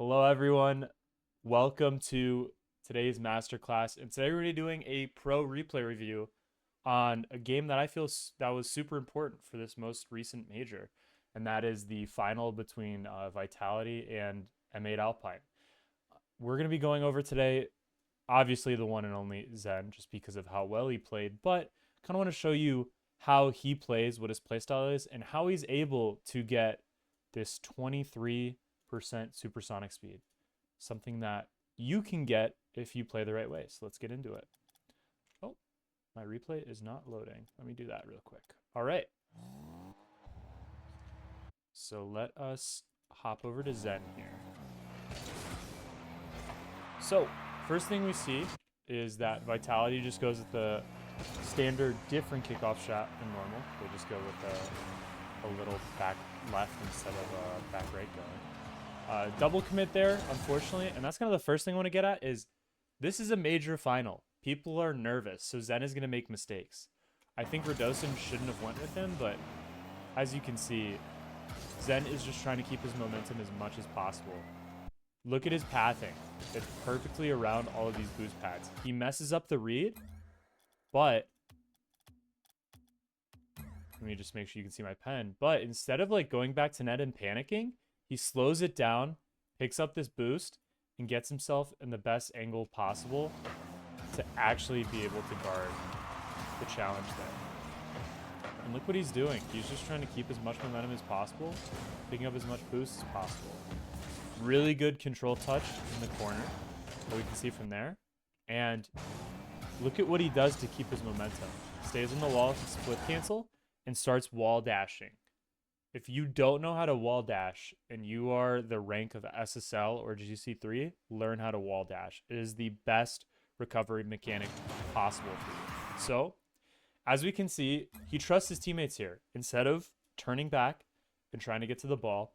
Hello, everyone. Welcome to today's masterclass. And today we're going to be doing a pro replay review on a game that I feel that was super important for this most recent major, and that is the final between Vitality and M8 Alpine. We're going to be going over today, obviously, the one and only Zen, just because of how well he played, but kind of want to show you how he plays, what his playstyle is, and how he's able to get this 23% supersonic speed, something that you can get if you play the right way. So let's get into it. Oh, my replay is not loading. Let me do that real quick. All right. So let us hop over to Zen here. So first thing we see is that Vitality just goes with the standard different kickoff shot than normal. They just go with a little back left instead of back right going. Double commit there, unfortunately, and that's kind of the first thing I want to get at is this is a major final. People are nervous, so Zen is going to make mistakes. I think Radosin shouldn't have went with him, but as you can see, Zen is just trying to keep his momentum as much as possible. Look at his pathing. It's perfectly around all of these boost pads. He messes up the read, but let me just make sure you can see my pen. But instead of like going back to net and panicking, he slows it down, picks up this boost, and gets himself in the best angle possible to actually be able to guard the challenge there. And look what he's doing. He's just trying to keep as much momentum as possible, picking up as much boost as possible. Really good control touch in the corner, that we can see from there. And look at what he does to keep his momentum. Stays on the wall, split cancel, and starts wall dashing. If you don't know how to wall dash and you are the rank of SSL or GC3, learn how to wall dash. It is the best recovery mechanic possible for you. So, as we can see, he trusts his teammates here. Instead of turning back and trying to get to the ball,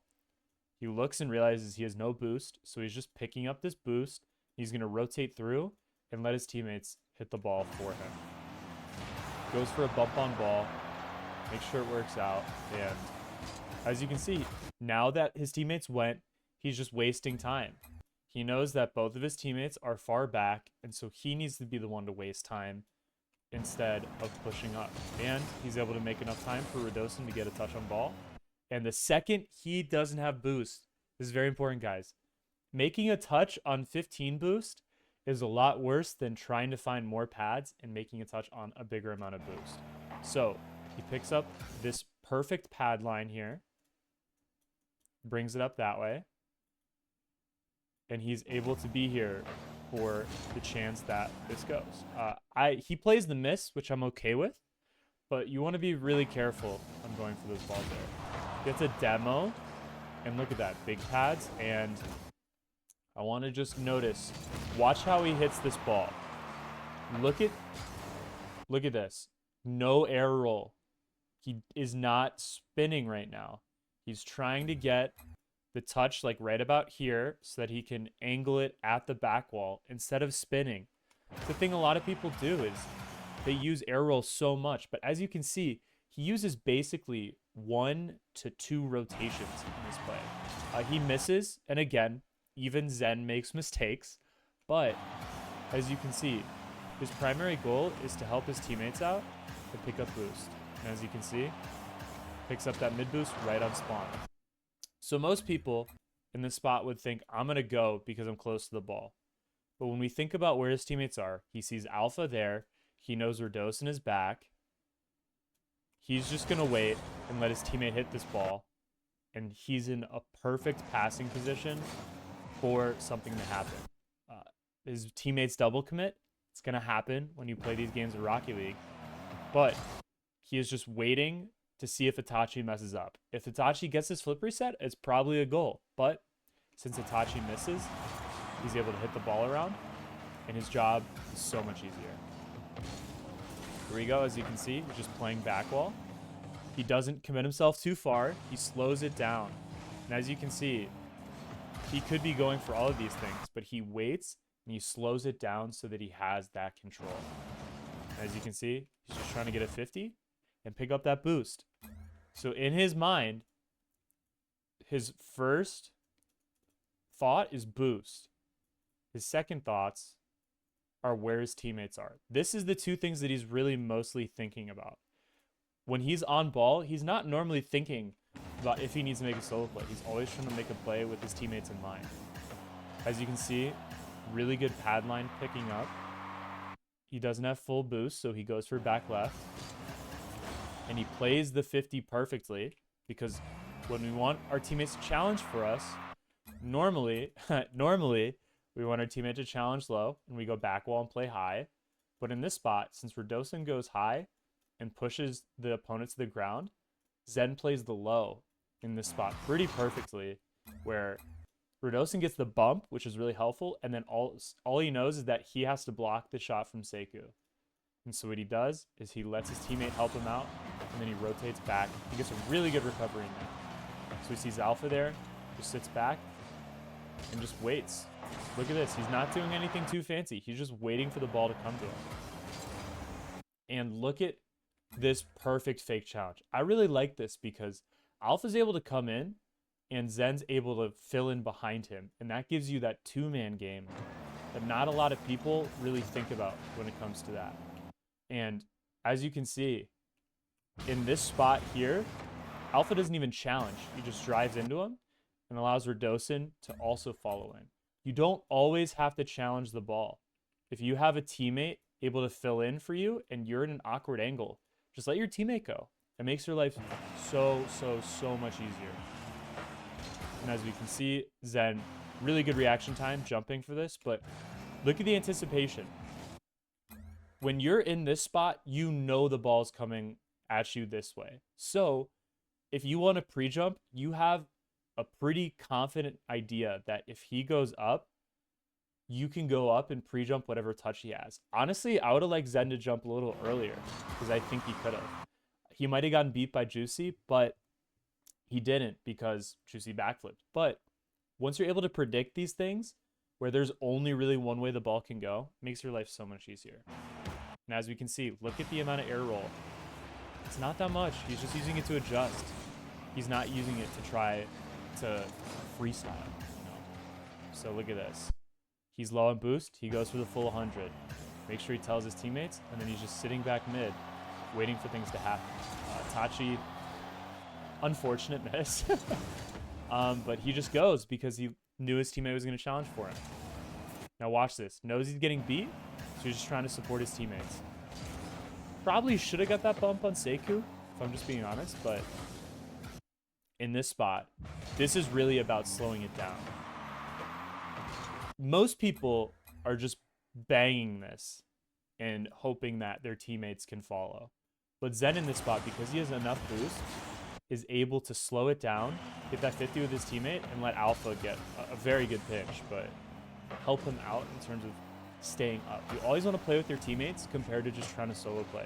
he looks and realizes he has no boost, so he's just picking up this boost. He's going to rotate through and let his teammates hit the ball for him. Goes for a bump on ball, make sure it works out, and as you can see, now that his teammates went, he's just wasting time. He knows that both of his teammates are far back, and so he needs to be the one to waste time instead of pushing up. And he's able to make enough time for Radosin to get a touch on ball. And the second he doesn't have boost, this is very important, guys. Making a touch on 15 boost is a lot worse than trying to find more pads and making a touch on a bigger amount of boost. So he picks up this perfect pad line here, brings it up that way, and he's able to be here for the chance that this goes. He plays the miss, which I'm okay with, but you want to be really careful on going for those balls there. Gets a demo, and look at that, big pads, and I want to just notice, watch how he hits this ball. Look at this. No air roll. He is not spinning right now. He's trying to get the touch like right about here so that he can angle it at the back wall instead of spinning. The thing a lot of people do is they use air roll so much, but as you can see, he uses basically 1 to 2 rotations in this play. He misses, and again, even Zen makes mistakes, but as you can see, his primary goal is to help his teammates out and pick up boost. And as you can see, picks up that mid boost right on spawn. So most people in this spot would think, I'm going to go because I'm close to the ball. But when we think about where his teammates are, he sees Alpha there. He knows Radosin is back. He's just going to wait and let his teammate hit this ball. And he's in a perfect passing position for something to happen. His teammates double commit. It's going to happen when you play these games of Rocket League. But he is just waiting to see if Itachi messes up. If Itachi gets his flip reset, it's probably a goal. But since Itachi misses, he's able to hit the ball around, and his job is so much easier. Here we go. As you can see, he's just playing back wall. He doesn't commit himself too far. He slows it down. And as you can see, he could be going for all of these things, but he waits and he slows it down so that he has that control. As you can see, he's just trying to get a 50 and pick up that boost. So in his mind, his first thought is boost. His second thoughts are where his teammates are. This is the two things that he's really mostly thinking about. When he's on ball, he's not normally thinking about if he needs to make a solo play. He's always trying to make a play with his teammates in mind. As you can see, really good pad line picking up. He doesn't have full boost, so he goes for back left. And he plays the 50 perfectly, because when we want our teammates to challenge for us, normally we want our teammate to challenge low, and we go back wall and play high. But in this spot, since Radosin goes high and pushes the opponent to the ground, Zen plays the low in this spot pretty perfectly, where Radosin gets the bump, which is really helpful, and then all he knows is that he has to block the shot from Sekou. And so what he does is he lets his teammate help him out, and then he rotates back. He gets a really good recovery in there. So he sees Alpha there, just sits back, and just waits. Look at this. He's not doing anything too fancy. He's just waiting for the ball to come to him. And look at this perfect fake challenge. I really like this because Alpha's able to come in, and Zen's able to fill in behind him. And that gives you that two-man game that not a lot of people really think about when it comes to that. And as you can see, in this spot here, Alpha doesn't even challenge. He just drives into him and allows Radosin to also follow in. You don't always have to challenge the ball. If you have a teammate able to fill in for you and you're in an awkward angle, just let your teammate go. It makes your life so much easier. And as we can see, Zen, really good reaction time jumping for this, but look at the anticipation. When you're in this spot, you know the ball's coming at you this way. So if you want to pre-jump, you have a pretty confident idea that if he goes up, you can go up and pre-jump whatever touch he has. Honestly, I would have liked Zen to jump a little earlier because I think he could have. He might have gotten beat by Juicy, but he didn't because Juicy backflipped. But once you're able to predict these things, where there's only really one way the ball can go, it makes your life so much easier. And as we can see, look at the amount of air roll. It's not that much. He's just using it to adjust. He's not using it to try to freestyle, you know? So look at this. He's low on boost. He goes for the full 100. Make sure he tells his teammates, and then he's just sitting back mid, waiting for things to happen. Tachi, unfortunate miss. But he just goes because he knew his teammate was going to challenge for him. Now watch this. Knows he's getting beat, so he's just trying to support his teammates. Probably should have got that bump on Sekou, if I'm just being honest, but in this spot, this is really about slowing it down. Most people are just banging this and hoping that their teammates can follow. But Zen in this spot, because he has enough boost, is able to slow it down, hit that 50 with his teammate, and let Alpha get a very good pitch, but help him out in terms of staying up. You always want to play with your teammates compared to just trying to solo play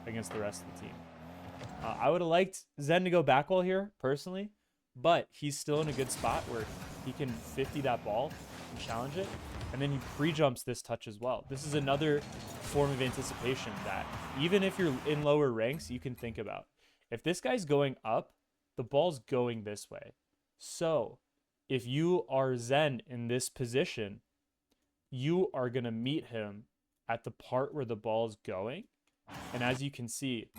against the rest of the team. I would have liked Zen to go back wall here, personally, but he's still in a good spot where he can 50 that ball and challenge it, and then he pre-jumps this touch as well. This is another form of anticipation that even if you're in lower ranks, you can think about. If this guy's going up, the ball's going this way. So if you are Zen in this position, you are going to meet him at the part where the ball is going. And as you can see,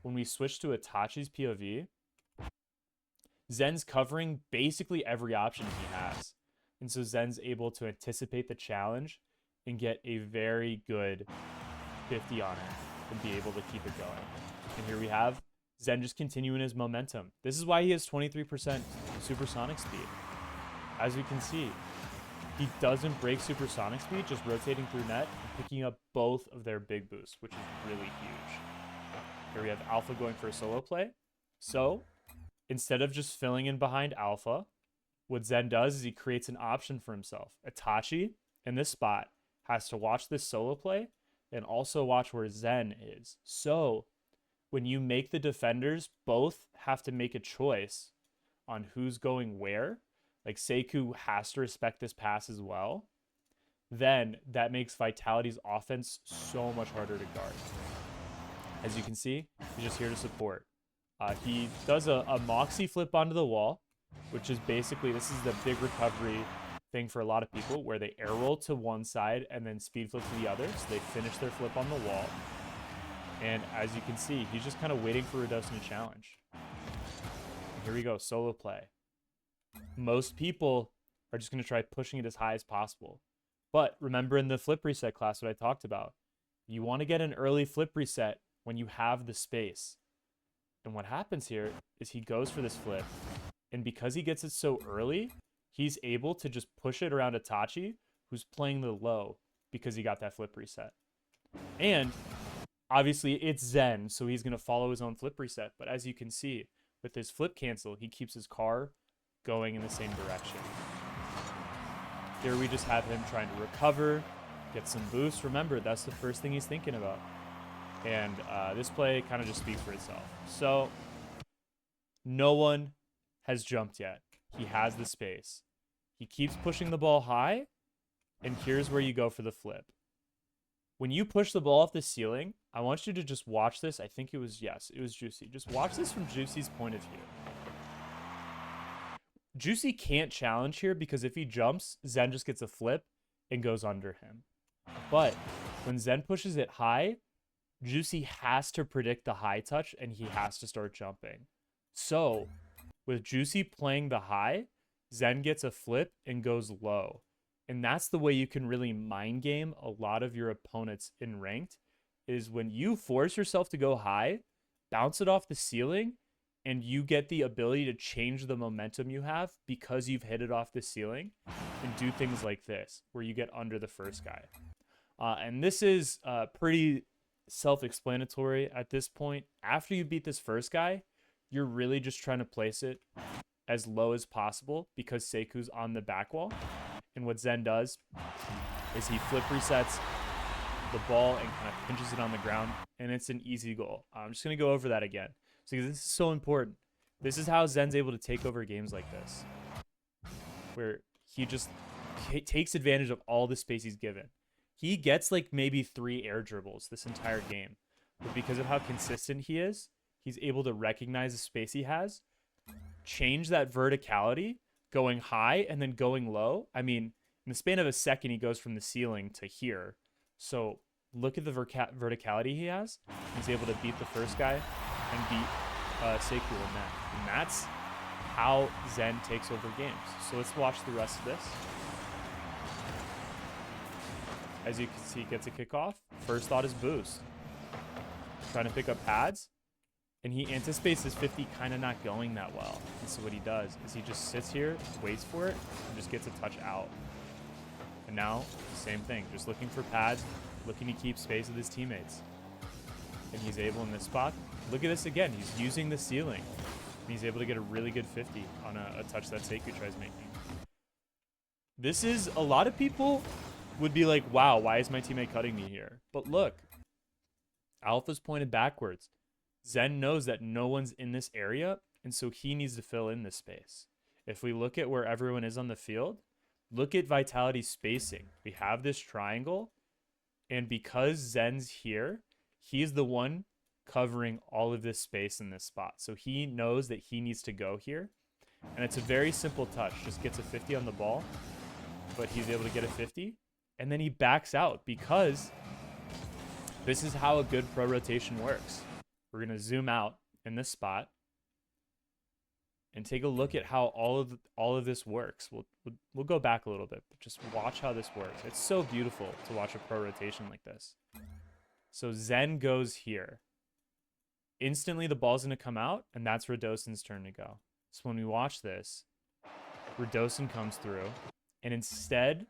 when we switch to Itachi's POV, Zen's covering basically every option he has. And so Zen's able to anticipate the challenge and get a very good 50 on it and be able to keep it going. And here we have Zen just continuing his momentum. This is why he has 23% supersonic speed. As we can see, he doesn't break supersonic speed, just rotating through net and picking up both of their big boosts, which is really huge. Here we have Alpha going for a solo play. So instead of just filling in behind Alpha, what Zen does is he creates an option for himself. Itachi, in this spot, has to watch this solo play and also watch where Zen is. So when you make the defenders both have to make a choice on who's going where, like Sekou has to respect this pass as well, then that makes Vitality's offense so much harder to guard. As you can see, he's just here to support. He does a Moxie flip onto the wall, which is basically, this is the big recovery thing for a lot of people where they air roll to one side and then speed flip to the other. So they finish their flip on the wall. And as you can see, he's just kind of waiting for Radosin to challenge. Here we go, solo play. Most people are just going to try pushing it as high as possible. But remember in the flip reset class what I talked about, you want to get an early flip reset when you have the space. And what happens here is he goes for this flip. And because he gets it so early, he's able to just push it around Itachi, who's playing the low because he got that flip reset. And obviously it's Zen, so he's going to follow his own flip reset. But as you can see, with his flip cancel, he keeps his car going in the same direction. Here we just have him trying to recover, get some boost. Remember, that's the first thing he's thinking about. And this play kind of just speaks for itself. So no one has jumped yet. He has the space. He keeps pushing the ball high, and here's where you go for the flip. When you push the ball off the ceiling, I want you to just watch this. I think it was Juicy. Just watch this from Juicy's point of view. Juicy can't challenge here because if he jumps, Zen just gets a flip and goes under him. But when Zen pushes it high, Juicy has to predict the high touch and he has to start jumping. So with Juicy playing the high, Zen gets a flip and goes low. And that's the way you can really mind game a lot of your opponents in ranked, is when you force yourself to go high, bounce it off the ceiling, and you get the ability to change the momentum you have because you've hit it off the ceiling, and do things like this, where you get under the first guy. And this is pretty self-explanatory at this point. After you beat this first guy, you're really just trying to place it as low as possible because Seiku's on the back wall. And what Zen does is he flip resets the ball and kind of pinches it on the ground, and it's an easy goal. I'm just going to go over that again. So this is so important. This is how Zen's able to take over games like this, where he just takes advantage of all the space he's given. He gets like maybe 3 air dribbles this entire game, but because of how consistent he is, he's able to recognize the space he has, change that verticality, going high and then going low. I mean, in the span of a second, he goes from the ceiling to here. So look at the verticality he has. He's able to beat the first guy and beat Seiku in that. And that's how Zen takes over games. So let's watch the rest of this. As you can see, he gets a kickoff. First thought is boost. Trying to pick up pads. And he anticipates his 50 kind of not going that well. And so what he does is he just sits here, waits for it, and just gets a touch out. And now, same thing. Just looking for pads, looking to keep space with his teammates. And he's able in this spot. Look at this again. He's using the ceiling. And he's able to get a really good 50 on a touch that Seiku tries making. This is, a lot of people would be like, wow, why is my teammate cutting me here? But look, Alpha's pointed backwards. Zen knows that no one's in this area, and so he needs to fill in this space. If we look at where everyone is on the field, look at Vitality's spacing. We have this triangle, and because Zen's here, he's the one covering all of this space in this spot. So he knows that he needs to go here, and it's a very simple touch. Just gets a 50 on the ball, but he's able to get a 50, and then he backs out because this is how a good pro rotation works. We're going to zoom out in this spot and take a look at how all of this works. We'll go back a little bit, but just watch how this works. It's so beautiful to watch a pro rotation like this. So Zen goes here. Instantly, the ball's going to come out, and that's Radosin's turn to go. So when we watch this, Radosin comes through, and instead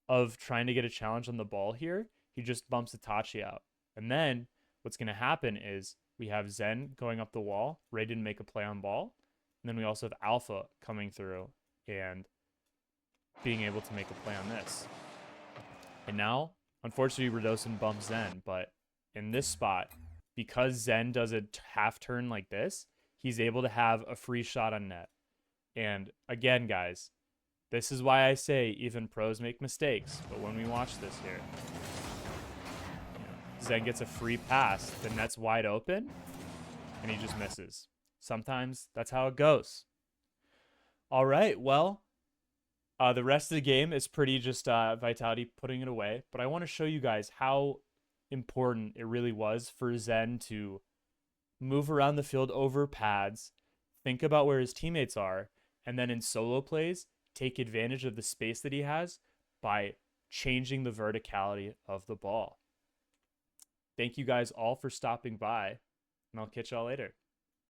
of trying to get a challenge on the ball here, he just bumps Itachi out. And then what's going to happen is we have Zen going up the wall, ready to make a play on ball. And then we also have Alpha coming through and being able to make a play on this. And now, unfortunately, Radosin bumps Zen. But in this spot, because Zen does a half turn like this, he's able to have a free shot on net. And again, guys, this is why I say even pros make mistakes. But when we watch this here, Zen gets a free pass, the net's wide open, and he just misses. Sometimes that's how it goes. All right, well, The rest of the game is pretty just Vitality putting it away. But I want to show you guys how important it really was for Zen to move around the field over pads, think about where his teammates are, and then in solo plays, take advantage of the space that he has by changing the verticality of the ball. Thank you guys all for stopping by, and I'll catch y'all later.